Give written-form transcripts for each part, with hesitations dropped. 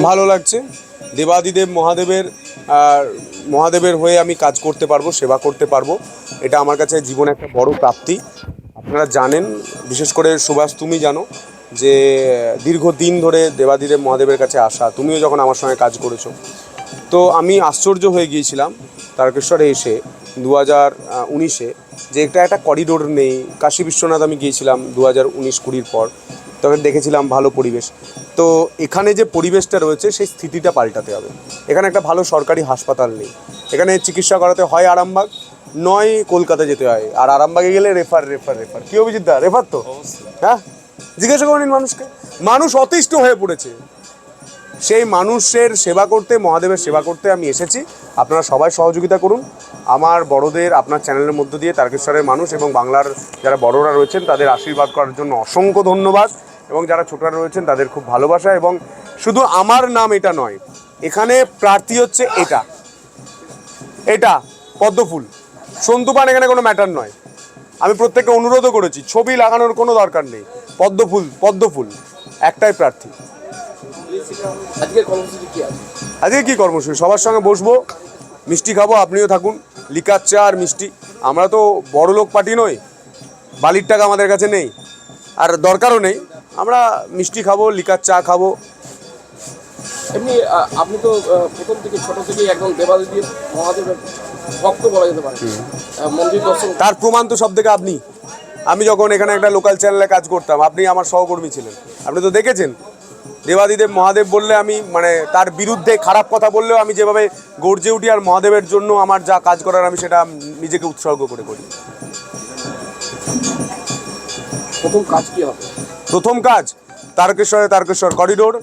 ভালো লাগছে। দেবাদিদেব মহাদেবের হয়ে আমি কাজ করতে পারবো, সেবা করতে পারবো, এটা আমার কাছে জীবনে একটা বড় প্রাপ্তি। আপনারা জানেন, বিশেষ করে সুভাষ তুমি জানো যে দীর্ঘদিন ধরে দেবাদিদেব মহাদেবের কাছে আসা, তুমিও যখন আমার সঙ্গে কাজ করেছো, তো আমি আশ্চর্য হয়ে গিয়েছিলাম তারকেশ্বরে এসে 2019-এ যে একটা করিডোর নেই। কাশী বিশ্বনাথ আমি গিয়েছিলাম 2019-20 পর, তখন দেখেছিলাম ভালো পরিবেশ। তো এখানে যে পরিবেশটা রয়েছে সেই স্থিতিটা পাল্টাতে হবে। এখানে একটা ভালো সরকারি হাসপাতাল নেই, এখানে চিকিৎসা করাতে হয় আরামবাগ, নয় কলকাতা যেতে হয়, আর আরামবাগে গেলে রেফার। কি অভিজিৎ দা, রেফার তো? হ্যাঁ, জিজ্ঞাসা করে নিন মানুষকে। মানুষ অতিষ্ঠ হয়ে পড়েছে, সেই মানুষের সেবা করতে, মহাদেবের সেবা করতে আমি এসেছি। আপনারা সবাই সহযোগিতা করুন। আমার বড়দের আপনার চ্যানেলের মধ্য দিয়ে তারকেশ্বরের মানুষ এবং বাংলার যারা বড়রা রয়েছেন তাদের আশীর্বাদ করার জন্য অসংখ্য ধন্যবাদ, এবং যারা ছোটরা রয়েছেন তাদের খুব ভালোবাসা। এবং শুধু আমার নাম এটা নয়, এখানে প্রার্থী হচ্ছে এটা পদ্মফুল, সন্তুপান এখানে কোনো ম্যাটার নয়। আমি প্রত্যেককে অনুরোধও করেছি, ছবি লাগানোর কোনো দরকার নেই, পদ্মফুল একটাই প্রার্থী। আজকে কি কর্মসূচি? সবার সঙ্গে বসবো, মিষ্টি খাবো, আপনিও থাকুন, লিকার চা আর মিষ্টি। আমরা তো বড়লোক পার্টি নই, বালির টাকা আমাদের কাছে নেই, আর দরকারও নেই। আমরা মিষ্টি খাবো, লিকার চা খাবো। এমনি আপনি তো প্রথম থেকে ছোট থেকেই একদম দেবাদিদেব মহাদেবের ভক্ত বলা যেতে পারে, মন্দির দর্শন। তার প্রমাণ তো সব থেকে আপনি। আমি যখন এখানে একটা লোকাল চ্যানেলে কাজ করতাম, আপনি আমার সহকর্মী ছিলেন, আপনি তো দেখেছেন। দেবাদিদেব মহাদেব বললে আমি তার বিরুদ্ধে খারাপ কথা বললেও আমি যেভাবে গর্জে উঠি, আর মহাদেবের জন্য আমার যা কাজ করার আমি সেটা নিজেকে উৎসর্গ করে করি। প্রথম কাজ কি হবে? প্রথম কাজ তারকেশ্বর করিডোর,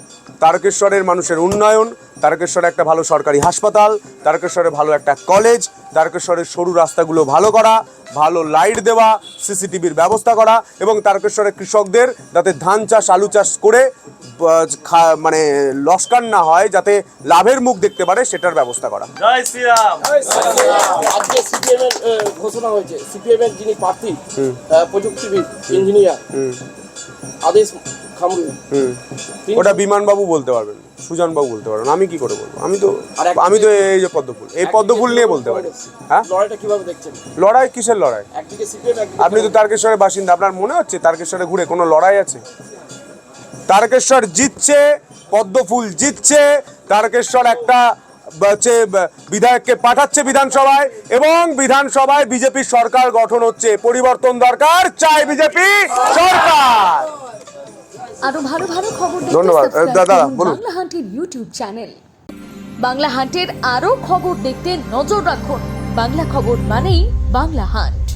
তারকেশ্বরের মানুষের উন্নয়ন, তারকেশ্বরে একটা ভালো সরকারি হাসপাতাল, তারকেশ্বরে ভালো একটা কলেজ, তারকেশ্বরের সরু রাস্তাগুলো ভালো করা, ভালো লাইট দেওয়া, সিসিটিভির ব্যবস্থা করা, এবং তারকেশ্বরের কৃষকদের যাতে ধান চাষ আলু চাষ করে লস্কান না হয়, যাতে লাভের মুখ দেখতে পারে, সেটার ব্যবস্থা করা। জয় শ্রীরাম। আজকে সিপিএম এর ঘোষণা হয়েছে, সিপিএম এর যিনি প্রার্থী প্রযুক্তিবিদ ইঞ্জিনিয়ার আদেশ খামরু, ওটা বিমানবাবু বলতে পারবেন, সুজানবাবু বলতে পারবেন, আমি কি করে বলবো? আমি তো এই যে পদ্মফুল নিয়ে বলতে পারি। হ্যাঁ, লড়াইটা কিভাবে দেখছেন? লড়াই কিসের লড়াই? একদিকে সিপিএম, আপনি তো তারকেশ্বরের বাসিন্দা, আপনার মনে হচ্ছে তারকেশ্বরে ঘুরে কোনো লড়াই আছে? তারকেশ্বর জিতছে, পদ্মফুল জিতছে, তারকেশ্বর একটা বিধায়ককে পাঠাচ্ছে বিধানসভায়, এবং বিধানসভায় বিজেপি সরকার গঠন হচ্ছে। পরিবর্তন দরকার, চাই বিজেপি সরকার। আরো ভালো খবর দেখতে ধন্যবাদ দাদা, বলুন। বাংলা হান্টের ইউটিউব চ্যানেল। বাংলা হান্টের আরো খবর দেখতে নজর রাখুন। বাংলা খবর মানেই বাংলা হান্ট।